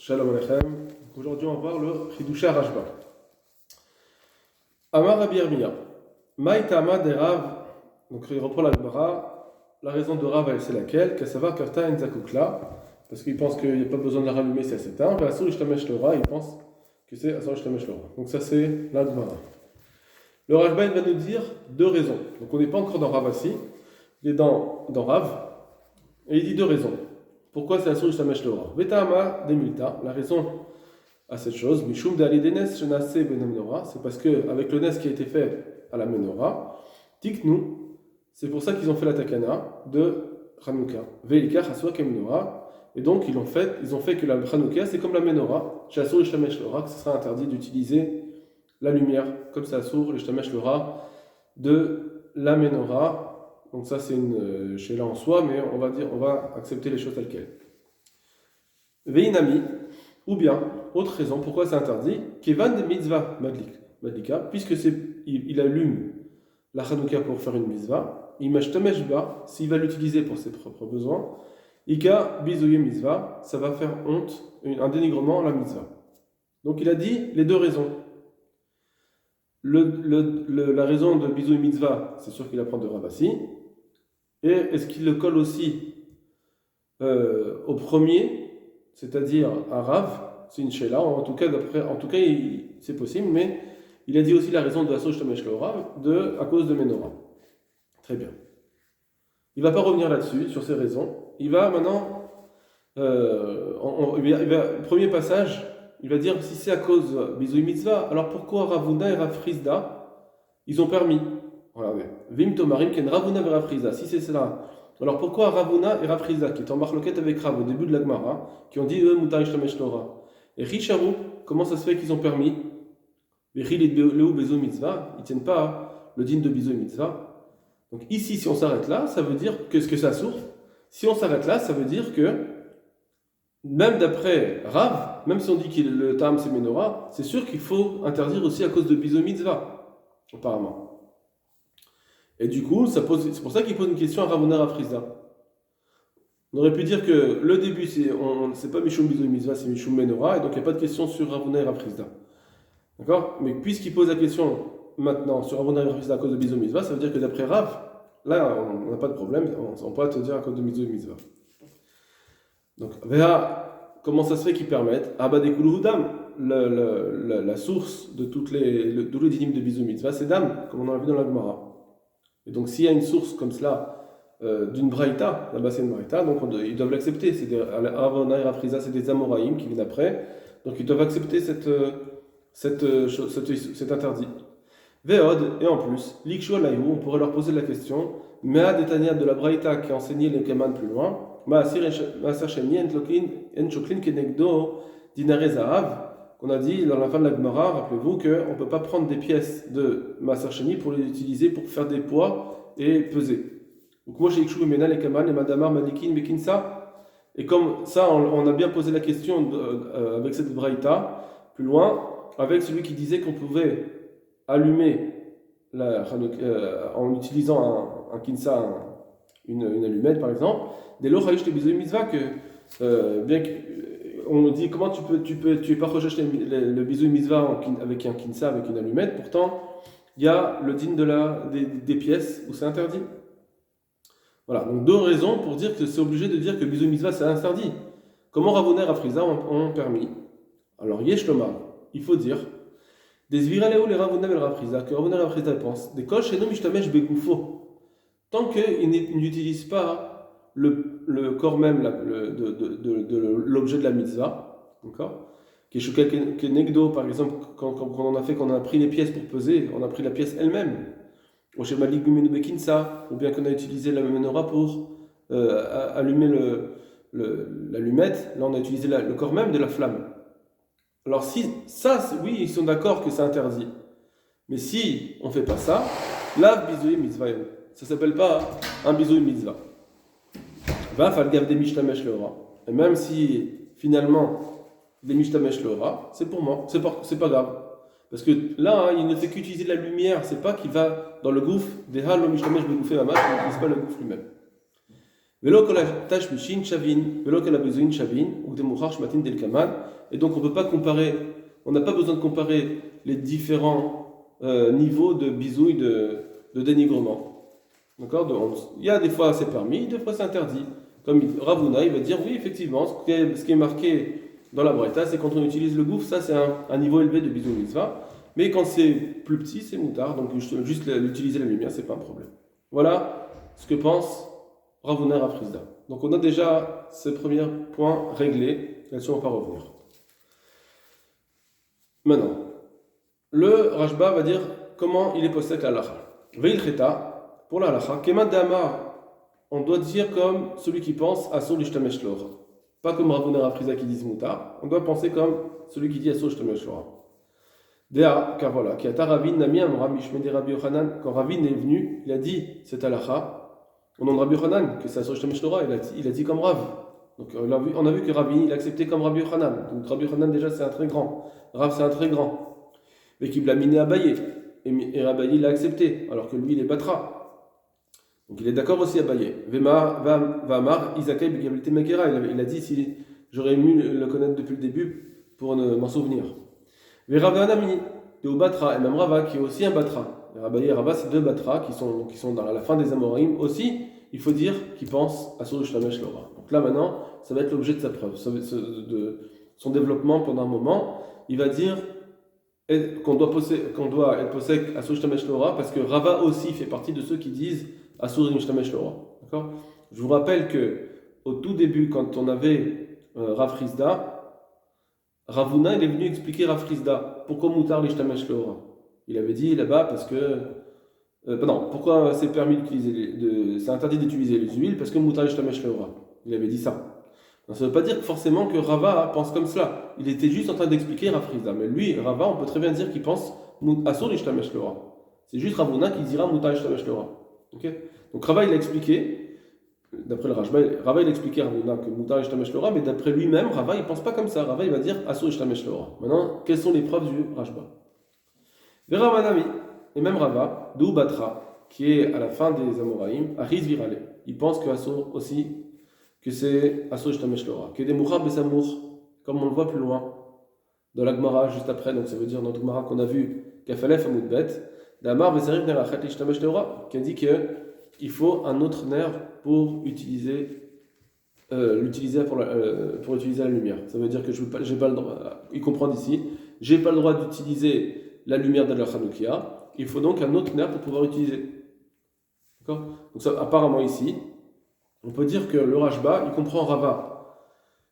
Shalom Aleichem. Aujourd'hui, on va voir le Chidusha Rashba. Amar Rabbi Yirmiyah. Maïtama de Rav. Donc, il reprend la Gemara. La raison de Rav, c'est laquelle? Kassava Karta en Zakukla. Parce qu'il pense qu'il n'y a pas besoin de la rallumer si elle s'éteint. Et Asur Ishtamesh Lora, il pense que c'est Asur Ishtamesh Lora. Donc, ça, c'est la Gemara. Le Rashba, il va nous dire deux raisons. Donc, on n'est pas encore dans Rav assis. Il est dans Rav. Et il dit deux raisons. Pourquoi c'est Asur Ishtamesh Lora? Vetama de Milta. La raison à cette chose, Mishum de Alidenes Shenase Ben Menorah, c'est parce qu'avec le Nes qui a été fait à la Menorah, Tiknu, c'est pour ça qu'ils ont fait la Takana de Hanouka. Veilika Chasua Menorah, et donc ils ont fait que la Hanouka c'est comme la Menorah, chez Asur Ishtamesh Lora, que ce sera interdit d'utiliser la lumière, comme c'est Asur Ishtamesh Lora de la Menorah. Donc ça c'est une chéla en soi, mais on va accepter les choses telles quelles. Veinami, ou bien, autre raison, pourquoi c'est interdit, Kevan de mitzvah madlika, puisque il allume la Hanouka pour faire une mitzvah, il mashtamesh ba, s'il va l'utiliser pour ses propres besoins, Ika bizouye mitzvah, ça va faire honte, un dénigrement à la mitzvah. Donc il a dit les deux raisons. La raison de bizouye mitzvah, c'est sûr qu'il apprend de Ravasi, et est-ce qu'il le colle aussi au premier, c'est-à-dire à Rav? C'est une shéla, en tout cas, c'est possible, mais il a dit aussi la raison de la Asur Ishtamesh Lora à cause de Menorah. Très bien. Il ne va pas revenir là-dessus, sur ces raisons. Il va maintenant, le premier passage, il va dire si c'est à cause de Bizouy Mitzvah, alors pourquoi Ravuna et Rav Frizda, ils ont permis? Regardez. Vim Tomarim Ken Ravuna et Rav Frizda, si c'est cela. Alors pourquoi Ravuna et Rav Frizda, qui étaient en marloquette avec Rav au début de la Gemara, qui ont dit Mutar Ishtamesh Lora? Et Richarou, comment ça se fait qu'ils ont permis? Les Léou Bezou Mitzvah, ils ne tiennent pas le din de Bezou Mitzvah. Donc ici, si on s'arrête là, ça veut dire que ce que ça source. Si on s'arrête là, ça veut dire que même d'après Rav, même si on dit que le Tam c'est Menorah, c'est sûr qu'il faut interdire aussi à cause de Bezou Mitzvah, apparemment. Et du coup, c'est pour ça qu'il pose une question à Ravuna Rav Frizda. On aurait pu dire que le début, c'est pas Mishum Bizouy Mitzvah, c'est Mishum Menorah, et donc il n'y a pas de question sur Ravuna et Rav Frizda. D'accord? Mais puisqu'il pose la question maintenant sur Ravuna et Rav Frizda à cause de Bizouy Mitzvah, ça veut dire que d'après Rav, là, on n'a pas de problème, on peut te dire à cause de Bizouy Mitzvah. Donc, comment ça se fait qu'ils permettent? Abadekulu Dam, la source de tous les dynimes de Bizouy Mitzvah, c'est Dam, comme on a vu dans la Gemara. Et donc, s'il y a une source comme cela, d'une braïta, là-bas c'est une braïta, donc ils doivent l'accepter. Ravuna et Rav Frizda, c'est des Amoraïm qui viennent après, donc ils doivent accepter cet interdit. Veod, et en plus, l'Ikshu Alayhu, on pourrait leur poser la question, Mea Detania de la braïta qui a enseigné les Keman plus loin, Maasir Shemni en Choklin Kenegdo Dinare Zahav, qu'on a dit dans la fin de la Gemara, rappelez-vous qu'on ne peut pas prendre des pièces de Maasir Shemni pour les utiliser pour faire des poids et peser. Donc moi j'ai Ikshu Mena les Keman et Madamar Madikin Mekinsa, et comme ça on a bien posé la question avec cette braïta, plus loin, avec celui qui disait qu'on pouvait allumer en utilisant un kinsa, une allumette par exemple, dès lors de Bizouy Mitzvah que bien on nous dit comment tu es pas rejeté le Bizouy Mitzvah avec un kinsa, avec une allumette, pourtant il y a le din des pièces où c'est interdit. Voilà, donc deux raisons pour dire que c'est obligé de dire que Bizouy Mitzvah c'est interdit. Comment Ravuna et Rav Frizda ont permis? Alors Yesh Lomar, il faut dire des Zviraleo les Ravuna et Rav Frizda, que Ravuna et Rav Frizda pensent, des Kol Shenom Ishtamesh Begufo, tant qu'ils n'utilisent pas le corps même de l'objet de la mitzvah, d'accord? Kenegdo, par exemple, quand on a pris les pièces pour peser, on a pris la pièce elle-même. Ou chez Malik Bumenu Bekinsa, ou bien qu'on a utilisé la menorah pour allumer l'allumette, là on a utilisé le corps même de la flamme. Alors si ça, oui, ils sont d'accord que c'est interdit. Mais si on ne fait pas ça, là, Bizouy Mitzvah, ça ne s'appelle pas un Bizouy Mitzvah. Va falgav des Mishtamesh Leora. Et même si finalement des Mishtamesh Leora, c'est pour moi, c'est pas grave. Parce que là, il ne fait qu'utiliser de la lumière, c'est pas qu'il va dans le gouffre, des Halo Mishtamesh Begoufé Mamash, il n'utilise pas le gouffre lui-même. Velo kol tashmishin shavin, velo kol abezuin shavin, ou demuchar shmatin del kaman. Et donc on ne peut pas comparer, on n'a pas besoin de comparer les différents niveaux de bisouille, de dénigrement. D'accord? Il y a des fois c'est permis, des fois c'est interdit. Comme Ravuna, il va dire oui, effectivement, ce qui est marqué dans la Braïta, c'est quand on utilise le gouffre, ça c'est un niveau élevé de bisou mitzvah. Mais quand c'est plus petit, c'est moutard, donc juste l'utiliser la lumière, c'est pas un problème. Voilà ce que pense Ravuna Rafrizda. Donc on a déjà ce premier point réglé, là-dessus on va pas revenir. Maintenant, le Rashba va dire comment il est possède la halacha. Veil cheta, pour la halacha, kemat dama, on doit dire comme celui qui pense asur l'ishtamesh l'ora. Pas comme Ravuna Rafrizda qui dit moutar, on doit penser comme celui qui dit asur l'ishtamesh l'ora. Dea, car voilà, qui a Ravin Nami Amra Mishmedi Rabbi Yochanan, quand Ravin est venu, il a dit cette halacha, au nom de Rabbi Yochanan, que c'est asur l'ishtamesh l'ora, il a dit comme Rav. Donc on a vu que Ravin, il a accepté comme Rabbi Yochanan. Donc Rabbi Yochanan déjà c'est un très grand, Rav c'est un très grand. Mais qui l'a miné à Abaye, et Abaye l'a accepté, alors que lui il est Batra. Donc il est d'accord aussi à Abaye. Vamar, Isakai, Begabilité Mekera, il a dit si j'aurais aimé le connaître depuis le début pour m'en souvenir. Veravanami, de Batra, et même Rava qui est aussi un Batra. Abaye et Rava c'est deux Batra qui sont dans la fin des Amoraïm aussi. Il faut dire qu'ils pensent à Sur Shtamesh Lora. Donc là maintenant, ça va être l'objet de sa preuve, de son développement pendant un moment. Il va dire qu'on doit être possède à Sur Shtamesh Lora parce que Rava aussi fait partie de ceux qui disent à Sur Shtamesh Lora. D'accord? Je vous rappelle que au tout début, quand on avait Rav Rizda, Ravuna il est venu expliquer Rav Rizda pourquoi Moutar l'Ishtamesh Lora. Il avait dit là-bas parce que pourquoi c'est permis c'est interdit d'utiliser les huiles parce que Moutar l'Ishtamesh Lora. Il avait dit ça. Donc, ça ne veut pas dire forcément que Rava pense comme cela. Il était juste en train d'expliquer Rav Rizda. Mais lui, Rava, on peut très bien dire qu'il pense Asur l'Ishtamesh Lora. C'est juste Ravuna qui dira Moutar l'Ishtamesh Lora. Okay? Donc Rava il a expliqué, d'après le Rashba, Rava il a expliqué à Ravuna que Moutar l'Ishtamesh Lora, mais d'après lui-même, Rava il ne pense pas comme ça. Rava il va dire Asur l'Ishtamesh Lora. Maintenant, quelles sont les preuves du Rashba? Veravanami, et même Rava, d'où Batra, qui est à la fin des Amoraïm, à Riz Virale. Il pense que Asur aussi, que c'est Asur l'Ishtamesh Lora. Que des Mourab Besamour, comme on le voit plus loin, dans la Gemara juste après, donc ça veut dire dans notre Gemara qu'on a vu, Kafalef Amoudbet, Damar Vesarif Nerachat l'Ishtamesh Lora, qui a dit qu'il faut un autre nerf pour l'utiliser pour utiliser la lumière. Ça veut dire que j'ai pas le droit, il comprend d'ici, j'ai pas le droit d'utiliser la lumière de la Hanoukia, il faut donc un autre nerf pour pouvoir utiliser. D'accord? Donc ça, apparemment ici, on peut dire que le Rashba, il comprend Rava,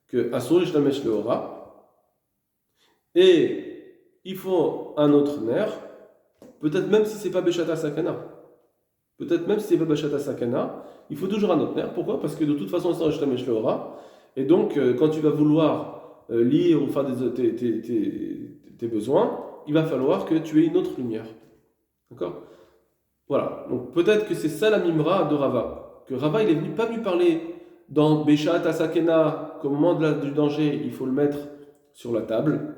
que Asur l'Ishtamesh Lora, et il faut un autre nerf, peut-être même si c'est pas Beshata Sakana. Peut-être même si c'est pas Beshata Sakana, il faut toujours un autre nerf. Pourquoi? Parce que de toute façon, c'est Ishtamesh Lora. Et donc, quand tu vas vouloir lire ou faire tes besoins, il va falloir que tu aies une autre lumière. D'accord? Voilà. Donc, peut-être que c'est ça la mimra de Rava. Que Rava, il est pas venu parler dans Beshata Sakana, qu'au moment du danger, il faut le mettre sur la table.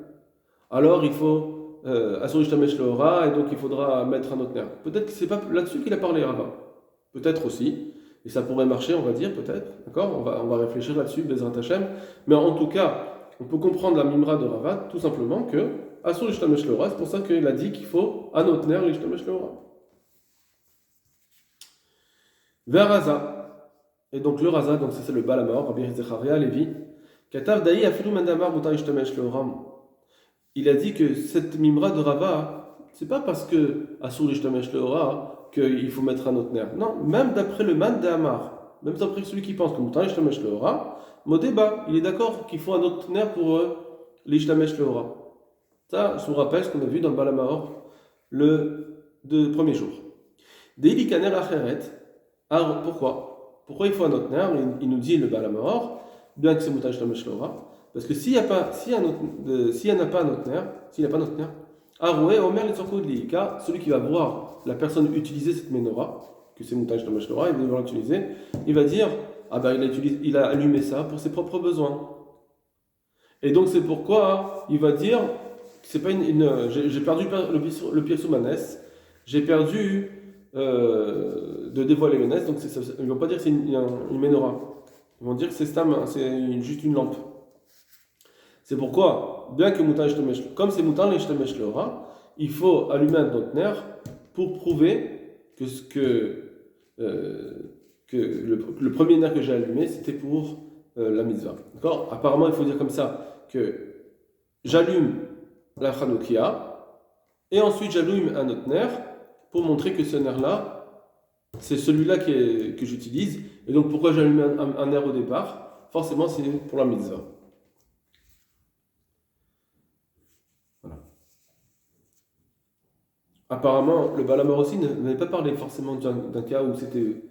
Alors, il faut Asur l'Ishtamesh Lora, et donc il faudra mettre un autre nerf. Peut-être que c'est pas là-dessus qu'il a parlé, Rava. Peut-être aussi. Et ça pourrait marcher, on va dire, peut-être. D'accord? On va réfléchir là-dessus, Bezrat Hashem. Mais en tout cas, on peut comprendre la mimra de Rava, tout simplement que Asur l'Ishtamesh Lora, c'est pour ça qu'il a dit qu'il faut un autre nerf, l'Ishtamesh Lora. Vers Raza. Et donc le Raza, donc ça c'est le Balamor, Rabbi Zecharia, Lévi. Katav Daï Afilu Mandamar Mutar l'Ishtamesh Lora. Il a dit que cette mimra de Rava, c'est pas parce que Asur l'Ishtamesh Lora qu'il faut mettre un autre nerf. Non, même d'après le Man de Hamar, même d'après celui qui pense que Mutar l'Ishtamesh Lora, Modéba, il est d'accord qu'il faut un autre nerf pour l'Ishtamesh Lora. Ça, je vous rappelle ce qu'on a vu dans le Balamahor le premier jour. Deili Kaner Acheret. Alors pourquoi il faut un autre nerf? Il nous dit le Balamahor, bien que c'est Mutar l'Ishtamesh Lora. Parce que s'il n'y a pas un autre nerf, Aroué, Omer, les Tzorko de l'Ika, celui qui va voir la personne utiliser cette menorah, que c'est Moutaj Tamash Lora, il va devoir l'utiliser, il va dire, ah ben il a allumé ça pour ses propres besoins. Et donc c'est pourquoi il va dire, c'est pas j'ai perdu le Pirsoumanes, j'ai perdu de dévoiler le Nes, donc ils ne vont pas dire que c'est une menorah. Ils vont dire que c'est juste une lampe. C'est pourquoi, bien que Moutar Ishtamesh, comme c'est Moutar Ishtamesh Leora, il faut allumer un conteneur pour prouver que le premier nerf que j'ai allumé, c'était pour la mitzvah. D'accord? Apparemment, il faut dire comme ça que j'allume la Hanoukia et ensuite j'allume un autre nerf pour montrer que ce nerf-là, c'est celui-là que j'utilise. Et donc, pourquoi j'allume un nerf au départ? Forcément, c'est pour la mitzvah. Voilà. Apparemment, le Balamar aussi n'avait pas parlé forcément d'un cas où c'était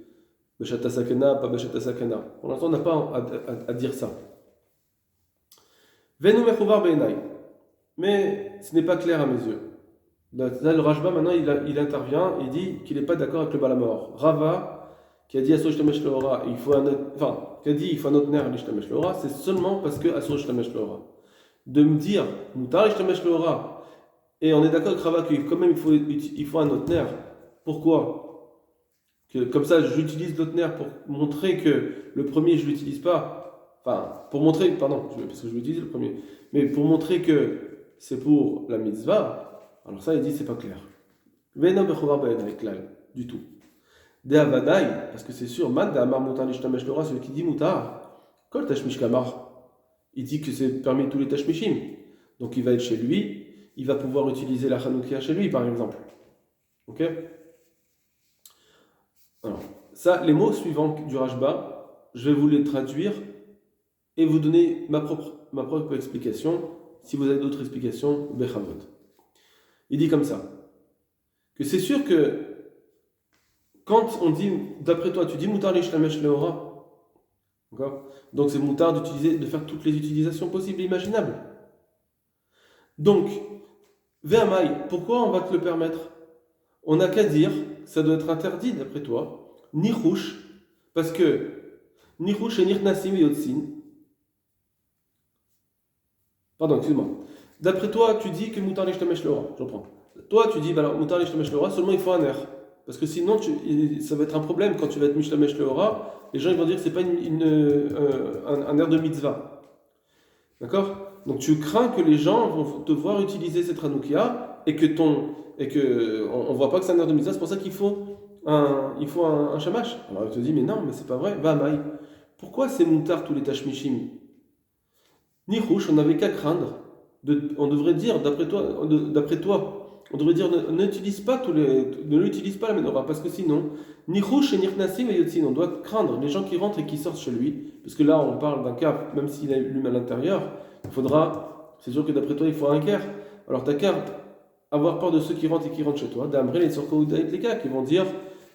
Beshata Sakana, pas Beshata Sakana. Pour l'instant, on n'a pas à dire ça. Venu Mechouvar Beinai. Mais ce n'est pas clair à mes yeux. Là, le Rashba, maintenant, il intervient et dit qu'il n'est pas d'accord avec le Balamor. Rava, qui a dit Asur Shtamesh Leora, qui a dit il faut un autre nerf à Shtamesh Leora, c'est seulement parce que Asur Shtamesh Leora. De me dire Moutar Shtamesh Leora, et on est d'accord avec Rava qu'il quand même il faut un autre nerf. Pourquoi? Comme ça, j'utilise l'autre nerf pour montrer que le premier, je ne l'utilise pas. Enfin, pour montrer, pardon, parce que je vais utiliser le premier. Mais pour montrer que c'est pour la mitzvah, alors ça, il dit, c'est pas clair. Du tout. De Avadai, parce que c'est sûr, Man Amar Moutar Lishtamesh Lora, celui qui dit Moutar, Kol Tashmish Kamar, il dit que c'est parmi tous les Tashmishim. Donc il va être chez lui, il va pouvoir utiliser la Hanoukia chez lui, par exemple. Ok? Alors, ça, les mots suivants du Rashba, je vais vous les traduire et vous donner ma propre explication. Si vous avez d'autres explications, Bechavot. Il dit comme ça, que c'est sûr que quand on dit, d'après toi, tu dis Moutar Lishtamesh Leora, d'accord? Donc c'est Moutar de faire toutes les utilisations possibles et imaginables. Donc, Ve'amai, pourquoi on va te le permettre? On n'a qu'à dire, ça doit être interdit d'après toi, Nirouche, parce que Nirouche et Nirnasim et Yotsin. Pardon, excuse-moi. D'après toi, tu dis que Moutar Lishtamesh Leora, je reprends. Toi, tu dis, Moutar Lishtamesh Leora, seulement il faut un air. Parce que sinon, ça va être un problème quand tu vas être Mishtamesh Leora. Les gens ils vont dire que ce n'est pas un air de mitzvah. D'accord? Donc tu crains que les gens vont te voir utiliser cette Hanoukia et que on ne voit pas que c'est un air de mitzvah, c'est pour ça qu'il faut un shamash. Alors il te dit, mais non, mais c'est pas vrai. Va, Maï. Pourquoi c'est Moutar tous les tashmishim? Nirouche, on n'avait qu'à craindre. On devrait dire, d'après toi, on devrait dire ne l'utilise pas la menorah, parce que sinon, Nirouche et Nirnasim et Yotzin, on doit craindre les gens qui rentrent et qui sortent chez lui, parce que là on parle d'un cas, même s'il a l'hume à l'intérieur, c'est sûr que d'après toi il faut un quart. Alors t'as qu'à avoir peur de ceux qui rentrent et qui rentrent chez toi, d'Amré les Sorkoudait les gars qui vont dire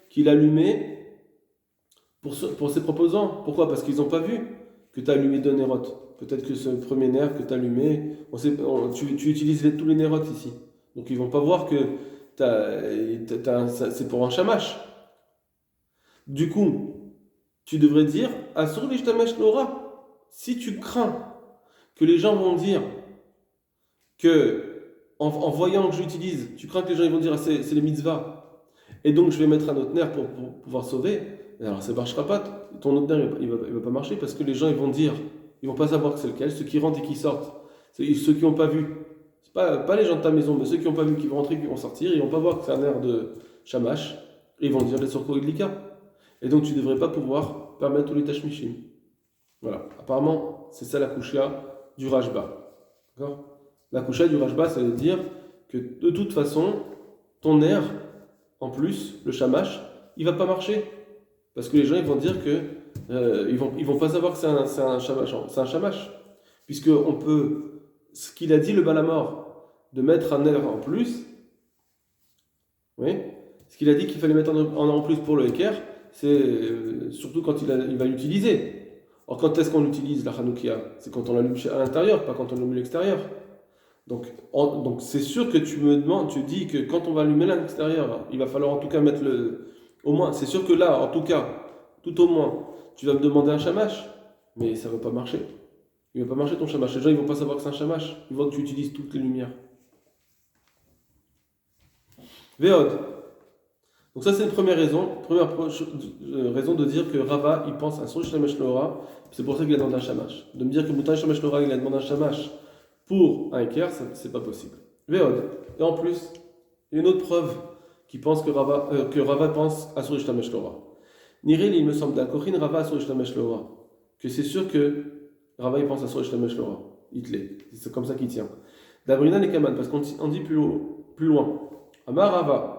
qu'il a allumé pour ses proposants. Pourquoi? Parce qu'ils n'ont pas vu que tu as allumé deux nérotes. Peut-être que ce premier nerf que tu as allumé, tu utilises tous les nérotes ici. Donc ils vont pas voir que c'est pour un shamash. Du coup, tu devrais dire Asur Lishtamesh Lora. Si tu crains que les gens vont dire que en voyant que j'utilise, tu crains que les gens vont dire c'est les mitzvahs, et donc je vais mettre un autre nerf pour pouvoir sauver, alors ça ne marchera pas. Ton autre nerf il va pas marcher parce que les gens ils vont dire, ils vont pas savoir que c'est lequel, ceux qui rentrent et qui sortent, ceux qui n'ont pas vu. C'est pas les gens de ta maison, mais ceux qui n'ont pas vu, qui vont rentrer, qui vont sortir, ils vont pas voir que c'est un air de shamash, et ils vont dire les sorkoidlika. Et donc tu ne devrais pas pouvoir permettre tous les tashmishim. Voilà. Apparemment, c'est ça la kushia du Rashba. D'accord? La kushia du Rashba, ça veut dire que de toute façon, ton air, en plus, le shamash, il va pas marcher. Parce que les gens ils vont dire que ils vont pas savoir que c'est un shamash. Puisque on peut, ce qu'il a dit le Balamor, de mettre un air en plus, oui, ce qu'il a dit qu'il fallait mettre un air en plus pour le Eker, c'est surtout quand il va l'utiliser. Or, quand est-ce qu'on utilise la Hanoukia? C'est quand on l'allume à l'intérieur, pas quand on l'allume à l'extérieur. Donc c'est sûr que tu dis que quand on va allumer à l'extérieur, il va falloir en tout cas mettre au moins, c'est sûr que là, en tout cas, tout au moins, tu vas me demander un shamash, mais ça ne va pas marcher. Il ne va pas marcher ton shamash. Les gens, ils ne vont pas savoir que c'est un shamash. Ils voient que tu utilises toutes les lumières. Véod. Donc ça c'est une première raison, raison de dire que Rava il pense à son Shamash Lora, c'est pour ça qu'il a demandé un Shamash. De me dire que Moutan Shamash Lora il a demandé un Shamash pour un Iker, c'est pas possible. Véod. Et en plus, il y a une autre preuve qui pense que Rava pense à son Shamash Lora. Nirel il me semble d'Akorin Rava à son Shamash Lora, que c'est sûr que Rava il pense à son Shamash Lora. Hitlé. C'est comme ça qu'il tient. Dabrina Nekaman, parce qu'on dit plus loin. Amar Rava.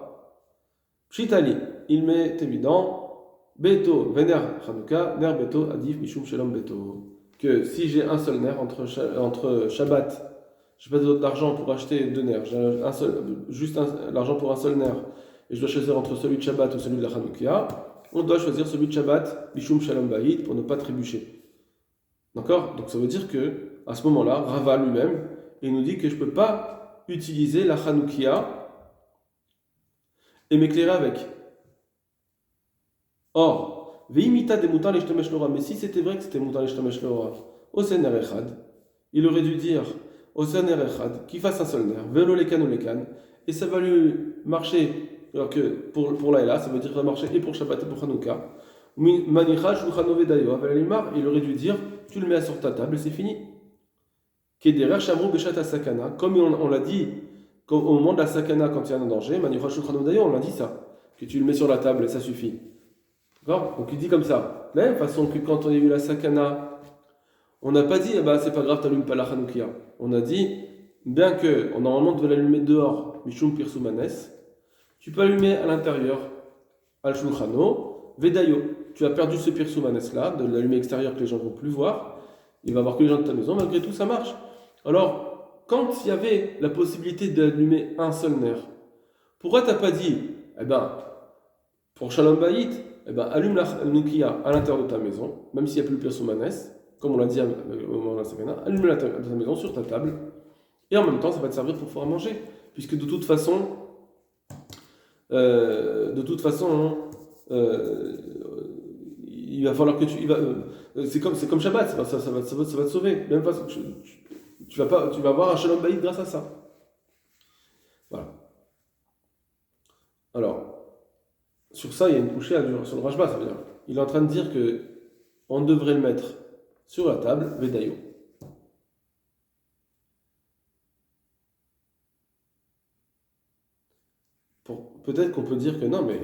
Pshitali, il m'est évident, Beto, Vener Chanukah, Ner Beto, Adif, Mishum Shalom Beto. Que si j'ai un seul nerf entre Shabbat, je n'ai pas d'argent pour acheter deux nerfs, j'ai l'argent pour un seul nerf, et je dois choisir entre celui de Shabbat ou celui de la Chanukah, on doit choisir celui de Shabbat, Mishum Shalom Bayit, pour ne pas trébucher. D'accord? Donc ça veut dire que, à ce moment-là, Rava lui-même, il nous dit que je ne peux pas utiliser la Chanukah et m'éclairer avec. Or, veimita de mutar l'ishtamesh lora, mais si c'était vrai que c'était mutar l'ishtamesh lora, au sener echad, il aurait dû dire au sener echad qu'il fasse un seul nerf, velo lekan ou lekan, et ça va lui marcher, alors que pour là et là, ça veut dire que ça va marcher et pour Shabbat et pour Hanouka. Manicha shulchano vedayo, avalimar, il aurait dû dire tu le mets sur ta table et c'est fini. Kederer shamru beshat asakana, comme on l'a dit au moment de la sakana, quand il y a un danger, on l'a dit ça, que tu le mets sur la table et ça suffit. D'accord? Donc il dit comme ça. De la même façon que quand on a eu la sakana, on n'a pas dit, c'est pas grave, t'allumes pas la Hanoukia. On a dit, bien que, normalement, on devait l'allumer dehors, Mishum Pirsumanes, tu peux allumer à l'intérieur, Al Shulchano, Vedayo. Tu as perdu ce Pirsumanes là, de l'allumer extérieur que les gens ne vont plus voir. Il va voir que les gens de ta maison, malgré tout, ça marche. Alors, quand il y avait la possibilité d'allumer un seul nerf, pourquoi t'as pas dit, pour Shalom Bayit, allume la Nukia à l'intérieur de ta maison, même s'il n'y a plus le Pirsumanes, comme on l'a dit au moment de la Sakana, allume-la à ta maison sur ta table, et en même temps, ça va te servir pour pouvoir manger, puisque de toute façon, il va falloir que c'est comme Shabbat, ça va te sauver. Même pas, tu vas avoir un Shalom Bayit grâce à ça. Voilà. Alors, sur ça, il y a une couchée sur le Rashba, ça veut dire. Il est en train de dire que on devrait le mettre sur la table, Vedayo. Peut-être qu'on peut dire que non, mais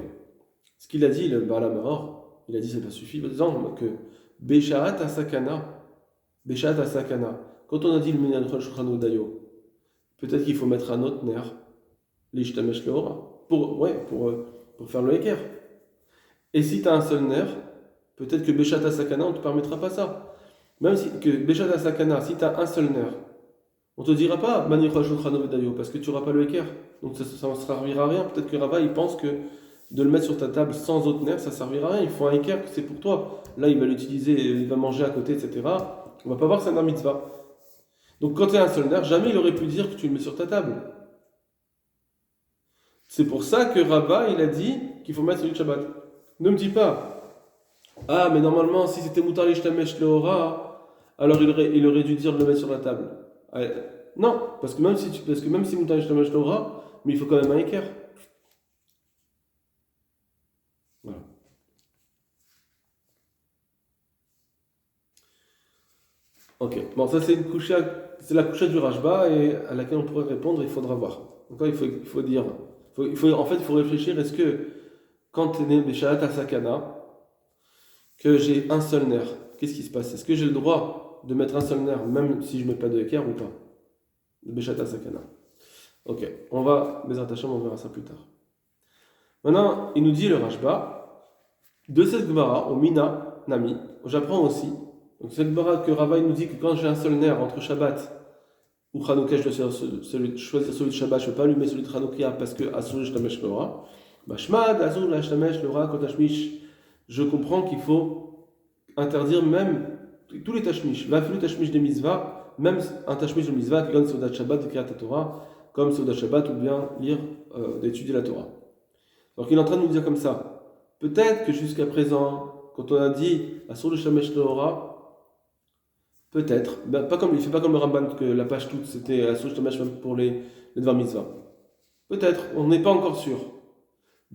ce qu'il a dit, le Baal HaMaor, il a dit c'est pas suffisant, que Beshaat Asakana, quand on a dit le Minyan Shulchan Dayo, peut-être qu'il faut mettre un autre nerf, l'Ishtamesh Leora, pour faire le Eker. Et si tu as un seul nerf, peut-être que Beshat Asakana, on ne te permettra pas ça. Même si que Beshat Asakana, si tu as un seul nerf, on ne te dira pas Manicha Shulchan Dayo, parce que tu n'auras pas le Eker. Donc ça ne servira à rien. Peut-être que Rava, il pense que de le mettre sur ta table sans autre nerf, ça ne servira à rien. Il faut un Eker, c'est pour toi. Là, il va l'utiliser, il va manger à côté, etc. On va pas voir que c'est un mitzvah. Donc quand tu as un seul nerf, jamais il aurait pu dire que tu le mets sur ta table. C'est pour ça que Rava, il a dit qu'il faut mettre celui de Shabbat. Ne me dis pas, mais normalement, si c'était Moutar l'Ishtamesh Leora, alors il aurait dû dire de le mettre sur la table. Non, parce que même si Moutar l'Ishtamesh Leora, mais il faut quand même un équerre. Voilà. Ok, bon, ça c'est la couchette du Rashba et à laquelle on pourrait répondre, il faudra voir. Donc là, il faut dire, il faut réfléchir, est-ce que quand tu es né Beshaat Asakana, que j'ai un seul nerf, qu'est-ce qui se passe? Est-ce que j'ai le droit de mettre un seul nerf, même si je ne mets pas de équerre ou pas? De Beshaat Asakana. Ok, on verra ça plus tard. Maintenant, il nous dit le Rashba, de cette Gemara, au Mina, Nami, j'apprends aussi, donc cette Gemara que Rava nous dit que quand j'ai un seul nerf entre Shabbat ou Chanukah, je dois choisir celui de Shabbat, je ne peux pas allumer celui de Chanukah parce que Asur Shtamesh Lora. Shmad, Asur Shtamesh Lora, Kotashmish, je comprends qu'il faut interdire même tous les tashmish, vaflu tashmish des mitzvahs, même un tashmish de mitzvah qui gagne Seudat Shabbat de Kriyat Torah, comme Seudat Shabbat ou bien lire, d'étudier la Torah. Donc il est en train de nous dire comme ça. Peut-être que jusqu'à présent, quand on a dit Asur le Shamesh Torah, peut-être, il ne fait pas comme le Ramban que la page toute c'était Asur le Shamesh même pour les devoirs mitzvah. Peut-être, on n'est pas encore sûr.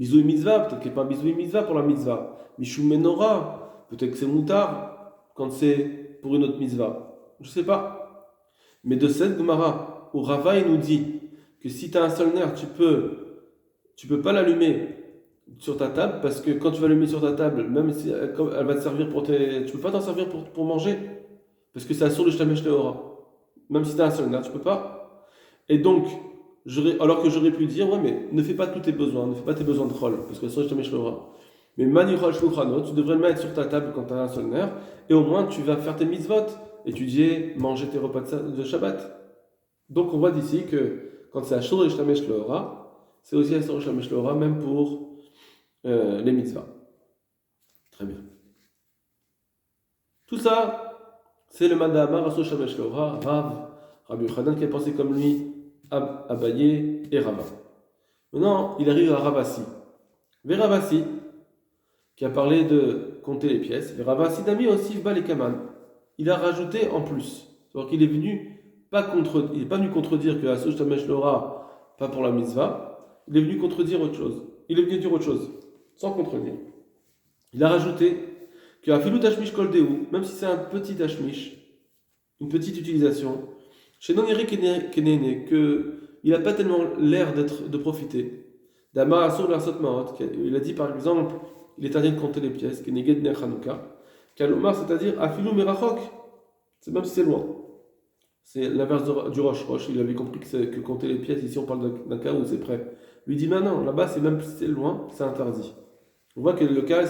Bisou mitzvah, peut-être qu'il n'y a pas un bisou mitzvah pour la mitzvah. Mishum menorah, peut-être que c'est moutar quand c'est pour une autre mitzvah. Je ne sais pas. Mais de cette Gemara, où Rava il nous dit que si tu as un seul nerf, tu peux pas l'allumer sur ta table, parce que quand tu vas l'allumer sur ta table, même si elle va te servir tu peux pas t'en servir pour manger, parce que c'est assour le shtamesh leora. Même si tu as un seul nerf, tu peux pas. Et donc, alors que j'aurais pu dire, ouais, mais ne fais pas tous tes besoins, ne fais pas tes besoins de chol, parce que assour le shtamesh leora. Mais manichol shulchanot, tu devrais le mettre sur ta table quand tu as un seul nerf, et au moins tu vas faire tes mitzvot, étudier, manger tes repas de Shabbat. Donc on voit d'ici que quand c'est assour le shtamesh leora, c'est aussi assour le shtamesh leora, même pour les mitzvahs. Très bien. Tout ça, c'est le Madama Rasso Shamesh Leora, Rav, Rabbi Yochanan qui a pensé comme lui, Abaye et Rava. Maintenant, il arrive à Ravasi. Ravasi, qui a parlé de compter les pièces. Ravasi Dami aussi Bal et Kaman. Il a rajouté en plus. C'est-à-dire qu'il est venu il n'est pas venu contredire que Rasso Shamesh Leora, pas pour la mitzvah. Il est venu contredire autre chose. Il est venu dire autre chose, sans contredire. Il a rajouté que Afilut Hashmish Kol Deu, même si c'est un petit Hashmish, une petite utilisation, chez Noniri Kenene, qu'il n'a pas tellement l'air de profiter. Dama Asur Larsot Maot, il a dit par exemple, il est interdit de compter les pièces, Keneged Ner Hanouka, Kalomar, c'est-à-dire Afilu Merachok, c'est même si c'est loin. C'est l'inverse du Roche. Roche, il avait compris que compter les pièces, ici on parle d'un cas où c'est prêt. Lui dit maintenant, là-bas, c'est même si c'est loin, c'est interdit. On voit que le cas,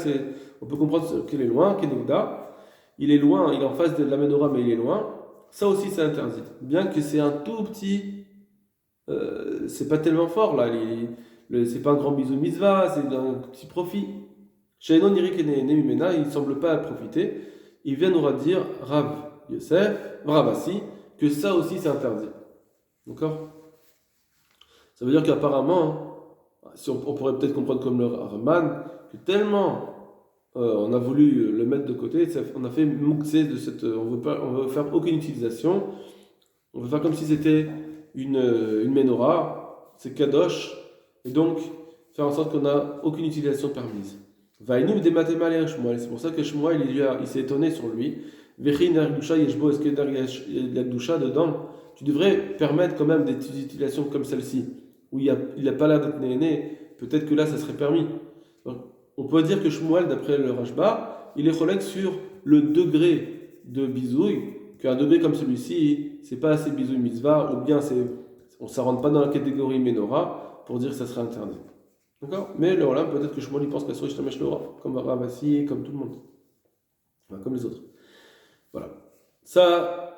on peut comprendre qu'il est loin, Kenegda, il est loin, il est en face de la menorah, mais il est loin. Ça aussi, c'est interdit. Bien que c'est un tout petit, c'est pas tellement fort là. C'est pas un grand bisou mitzvah, c'est un petit profit. Chez Non Nemimena, il ne semble pas profiter. Il vient nous dire, Rav Yosef, Ravasi, que ça aussi c'est interdit. D'accord? Ça veut dire qu'apparemment, si on pourrait peut-être comprendre comme le Raman, que tellement on a voulu le mettre de côté, on a fait mouxé de cette. On veut faire aucune utilisation. On veut faire comme si c'était une menorah, c'est kadosh, et donc faire en sorte qu'on n'a aucune utilisation permise. Vaïnoum des mathématiques Shmuel, c'est pour ça que Shmuel il s'est étonné sur lui. Vechin Erdusha Yeshbo, est-ce qu'il y a Erdusha dedans? Tu devrais permettre quand même des utilisations comme celle-ci, où il n'y a pas l'air d'être néné, peut-être que là ça serait permis. Donc, on peut dire que Shmuel, d'après le Rashba, il est relègue sur le degré de bisouille, qu'un degré comme celui-ci, c'est pas assez bisouille mitzvah, ou bien on ne rentre pas dans la catégorie menorah pour dire que ça serait interdit. D'accord? Mais le Olam, peut-être que Shmuel il pense qu'elle soit Ishtamesh Leora, comme Ravasi, comme tout le monde. Enfin, comme les autres. Voilà. Ça,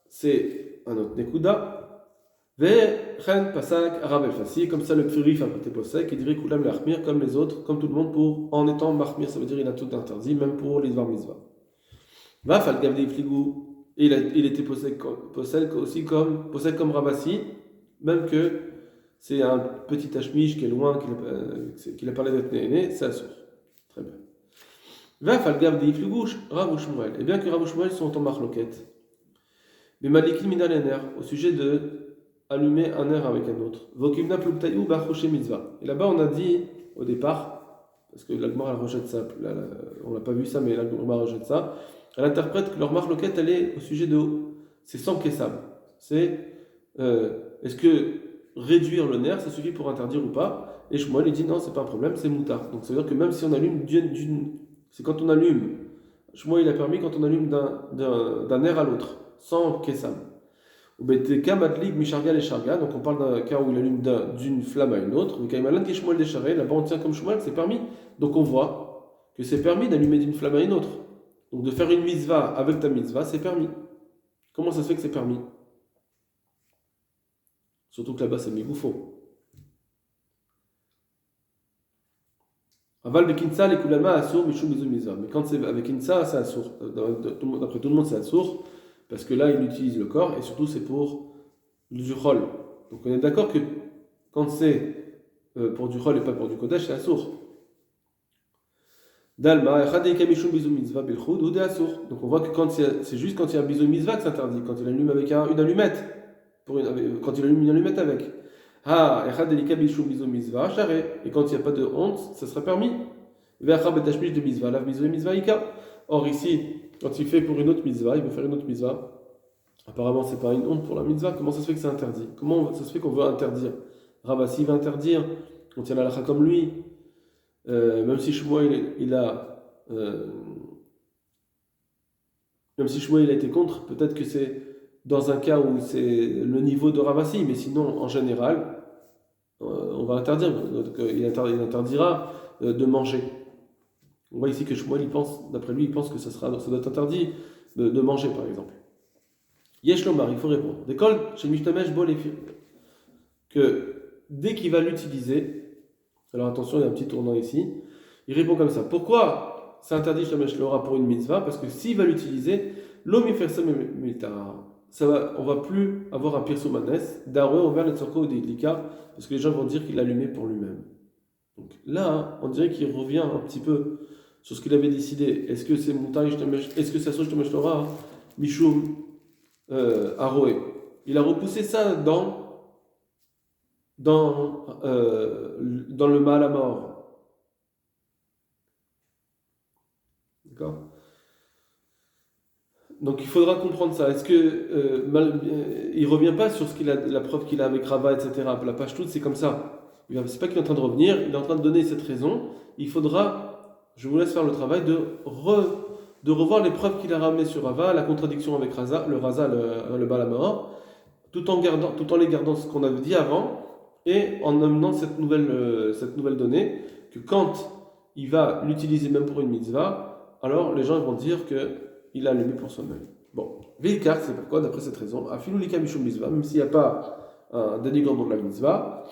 c'est un autre Nekuda. Ve'chen pasak Rav el-Fassi, comme ça le Pfirif a été posé, qui dirait Koulam l'achmir comme les autres, comme tout le monde, en étant mahmir, ça veut dire il a tout interdit, même pour les Dvar Mitzvah. Va fal gavdei fligou, il était posé aussi comme Ravasi, même que c'est un petit hashmish qui est loin, qu'il a parlé d'être né, c'est assour. Très bien. Va fal gavdei fligou Rav Shmuel, et bien que Rav Shmuel sont en marloquette, mais Maliki minal ener, au sujet de allumer un air avec un autre. Vokimna pluktayu bachoshe mitzvah. Et là-bas, on a dit au départ, parce que l'Agmara rejette ça, on n'a pas vu ça, mais l'Agmara rejette ça, elle interprète que leur marloquette, elle est au sujet de. C'est sans kessam. C'est est-ce que réduire le nerf, ça suffit pour interdire ou pas? Et Shmuel, il dit non, c'est pas un problème, c'est moutard. Donc ça veut dire que même si on allume c'est quand on allume. Shmuel, il a permis quand on allume d'un nerf à l'autre, sans kessam. Donc on parle d'un cas où il allume d'une flamme à une autre. Là-bas on tient comme Shmuel, c'est permis. Donc on voit que c'est permis d'allumer d'une flamme à une autre. Donc de faire une mitzvah avec ta mitzvah, c'est permis. Comment ça se fait que c'est permis? Surtout que là-bas c'est migoufo. Aval bekinsa les kulama assour michou bizou mitzvah. Mais quand c'est avec insa, c'est assour. D'après tout le monde, c'est assour. Parce que là, il utilise le corps, et surtout c'est pour du chol. Donc on est d'accord que quand c'est pour du chol et pas pour du kodesh, c'est assour. Dalma, echadei bisou mitzvah bilchud ou de assour. Donc on voit que c'est juste quand il y a un bisou mitzvah que c'est interdit, quand il allume avec une allumette, quand il allume une allumette avec. Ah, echad delika bishum bizo mitzvah, charé. Et quand il n'y a pas de honte, ça sera permis. Ve'achar betashmish de mitzvah, lav mizo et mitzvah ika. Or ici, quand il fait pour une autre mitzvah, il veut faire une autre mitzvah. Apparemment, c'est pas une honte pour la mitzvah. Comment ça se fait que c'est interdit? Comment ça se fait qu'on veut interdire? Ravasi va interdire. On tient la lacha comme lui. Même si Shmuel même si Shmuel a été contre, peut-être que c'est dans un cas où c'est le niveau de Ravasi, mais sinon, en général, on va interdire. Donc, il interdira de manger. On voit ici que Shmuel, d'après lui, il pense que ça doit être interdit de manger, par exemple. Yesh Lomar, il faut répondre. D'école, chez Mishtamesh Bol que dès qu'il va l'utiliser, alors attention, il y a un petit tournant ici, il répond comme ça. Pourquoi c'est interdit Shtamesh Lora pour une mitzvah? Parce que s'il va l'utiliser, l'omifersem miltar, on va plus avoir un pirsomanes, d'arwe envers le tzorko ou d'idlika, parce que les gens vont dire qu'il l'a allumé pour lui-même. Donc là, on dirait qu'il revient un petit peu sur ce qu'il avait décidé. Est-ce que c'est montagne, est-ce que c'est Shtamesh Lora, Mishum, Aroé? Il a repoussé ça dans le mal à mort. D'accord? Donc il faudra comprendre ça. Est-ce que il revient pas sur la preuve qu'il a avec Rava, etc. La page toute, c'est comme ça. C'est pas qu'il est en train de revenir, il est en train de donner cette raison. Il faudra, je vous laisse faire le travail de revoir les preuves qu'il a ramenées sur Rava, la contradiction avec le Bala mort, tout en les gardant ce qu'on avait dit avant, et en amenant cette nouvelle donnée, que quand il va l'utiliser même pour une mitzvah, alors les gens vont dire qu'il a allumé pour son-même. Bon, Vilkar, c'est pourquoi, d'après cette raison, Afilou lika mishum mitzvah, même s'il n'y a pas un dénigrement de la mitzvah,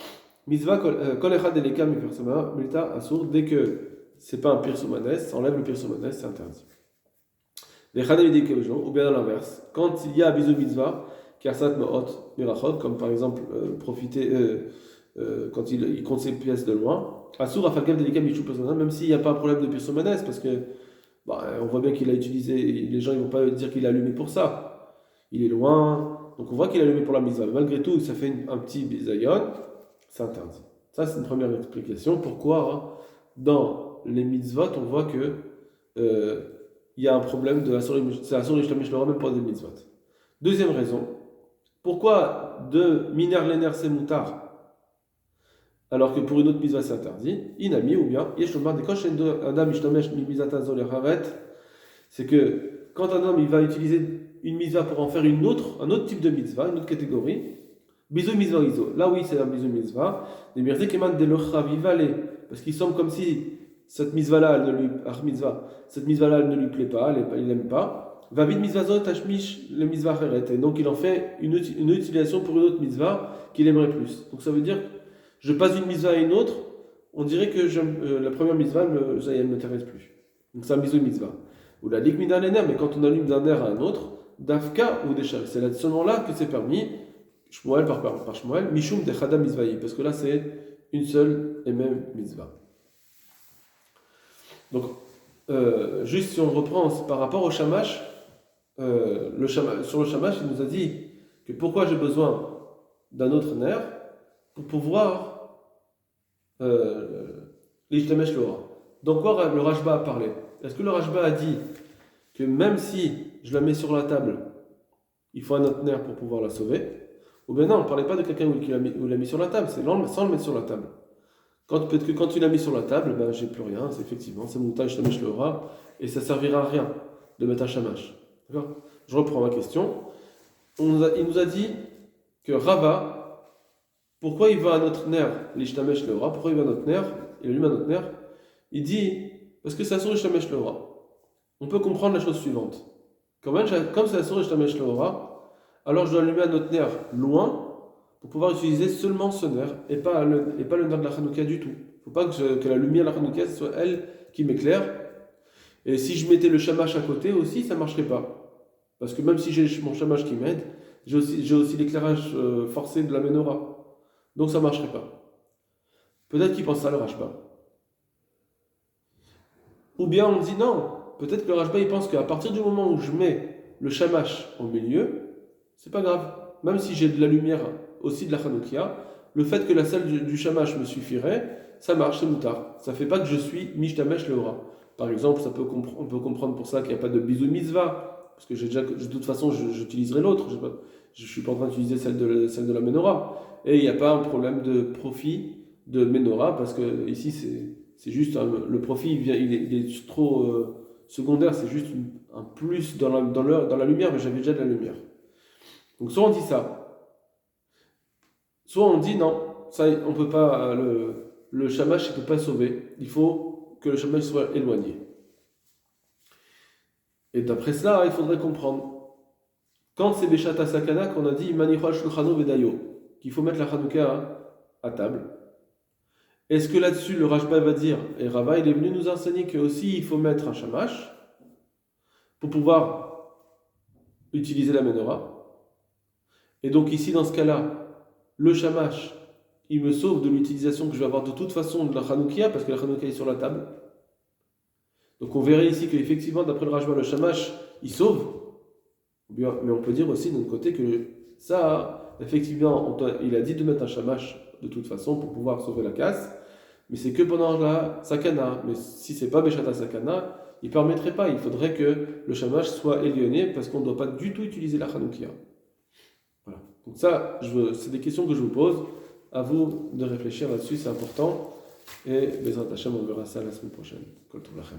kol echad deleka mi persona, milta asur, dès que c'est pas un pirsomanes, enlève le pirsomanes, c'est interdit. Ou bien à l'inverse, quand il y a bisou mitzvah, Kersat Ma'ot Mirachot, comme par exemple profiter quand il compte ses pièces de loin. Assour Afalgav Delika Michou Persona, même s'il n'y a pas un problème de pirsomanes, parce que on voit bien qu'il a utilisé, les gens ne vont pas dire qu'il a allumé pour ça. Il est loin, donc on voit qu'il a allumé pour la mitzvah. Malgré tout, ça fait un petit bisayon, c'est interdit. Ça, c'est une première explication. Pourquoi dans les mitzvot, on voit que il y a un problème de Assour Yishtamish Lora, même pour des mitzvot. Deuxième raison. Pourquoi de miner l'éner c'est moutar alors que pour une autre mitzvah c'est interdit? Inami ou bien yeshomar des kosh adam ishtamesh mi mizata zol havet, c'est que quand un homme il va utiliser une mitzvah pour en faire un autre type de mitzvah, une autre catégorie, bisou mitzvah iso. Là oui c'est un bisou mitzvah. Des mirzé keman de locha vivale, parce qu'il semble comme si cette mitzvah là ne lui plaît pas, il n'aime pas. Va vite mitzvah tashmish le mitzvah feret. Et donc il en fait une utilisation pour une autre mitzvah qu'il aimerait plus. Donc ça veut dire, je passe d'une mitzvah à une autre, on dirait que la première mitzvah, elle ne m'intéresse plus. Donc c'est un bisou mitzvah. Ou la lik midan ener, mais quand on allume d'un air à un autre, dafka ou déchar. C'est là seulement là que c'est permis, Shmuel par Shmuel, mishum dechada mitzvahi, parce que là c'est une seule et même mitzvah. Donc, juste si on reprend par rapport au shamash, sur le shamash, il nous a dit que pourquoi j'ai besoin d'un autre nerf pour pouvoir l'ishtamesh l'ora. Donc quoi le Rashba a parlé? Est-ce que le Rashba a dit que même si je la mets sur la table, il faut un autre nerf pour pouvoir la sauver? Ou bien non, on ne parlait pas de quelqu'un qui l'a mis sur la table, c'est sans le mettre sur la table. Peut-être que quand tu l'as mis sur la table, ben, j'ai plus rien, c'est montage shamash l'ora, et ça servira à rien de mettre un shamash. D'accord? Je reprends ma question. Il nous a dit que Rava, pourquoi il va à notre nerf, l'ishtamesh l'ora, pourquoi il va à notre nerf, il allume à notre nerf, il dit, parce que c'est assur l'ishtamesh l'ora. On peut comprendre la chose suivante. Comme c'est assur l'ishtamesh l'ora, alors je dois allumer à notre nerf loin, pour pouvoir utiliser seulement ce nerf, et pas le nerf de la Hanouka du tout. Il ne faut pas que la lumière de la Hanouka, ce soit elle qui m'éclaire. Et si je mettais le shamash à côté aussi, ça ne marcherait pas. Parce que même si j'ai mon shamash qui m'aide, j'ai aussi l'éclairage forcé de la menorah. Donc ça ne marcherait pas. Peut-être qu'il pense ça le Rashba. Ou bien on dit non. Peut-être que le Rashba il pense qu'à partir du moment où je mets le shamash au milieu, c'est pas grave. Même si j'ai de la lumière aussi de la Hanoukia, le fait que la salle du shamash me suffirait, ça marche, c'est moutard. Ça ne fait pas que je suis mishtamesh leora. Par exemple, on peut comprendre pour ça qu'il n'y a pas de bisou mitzvah, parce que de toute façon, j'utiliserai l'autre. Je ne suis pas en train d'utiliser celle de la menorah. Et il n'y a pas un problème de profit de menorah, parce que ici, c'est juste le profit, il est trop secondaire, c'est juste un plus dans la lumière, mais j'avais déjà de la lumière. Donc soit on dit ça, soit on dit non, ça on peut pas, le shamash ne peut pas sauver, il faut que le shamash soit éloigné. Et d'après cela, il faudrait comprendre, quand c'est Beshat Sakana qu'on a dit Manichal Shulchano Vedayo, qu'il faut mettre la Hanouka à table, est-ce que là-dessus le Rashba va dire, et Rava il est venu nous enseigner que aussi il faut mettre un shamash pour pouvoir utiliser la menorah. Et donc ici dans ce cas-là, le shamash, il me sauve de l'utilisation que je vais avoir de toute façon de la Hanoukia, parce que la Hanoukia est sur la table. Donc on verrait ici qu'effectivement, d'après le Rashba, le shamash, il sauve. Mais on peut dire aussi d'un côté que ça, effectivement, il a dit de mettre un shamash de toute façon pour pouvoir sauver la casse, mais c'est que pendant la sakana. Mais si c'est pas Beshata sakana, il ne permettrait pas. Il faudrait que le shamash soit éloigné parce qu'on ne doit pas du tout utiliser la Hanoukia. Voilà. Donc ça, c'est des questions que je vous pose. À vous de réfléchir là-dessus, c'est important. Et Bezrat Hashem, on verra ça la semaine prochaine. Kol tov lachem.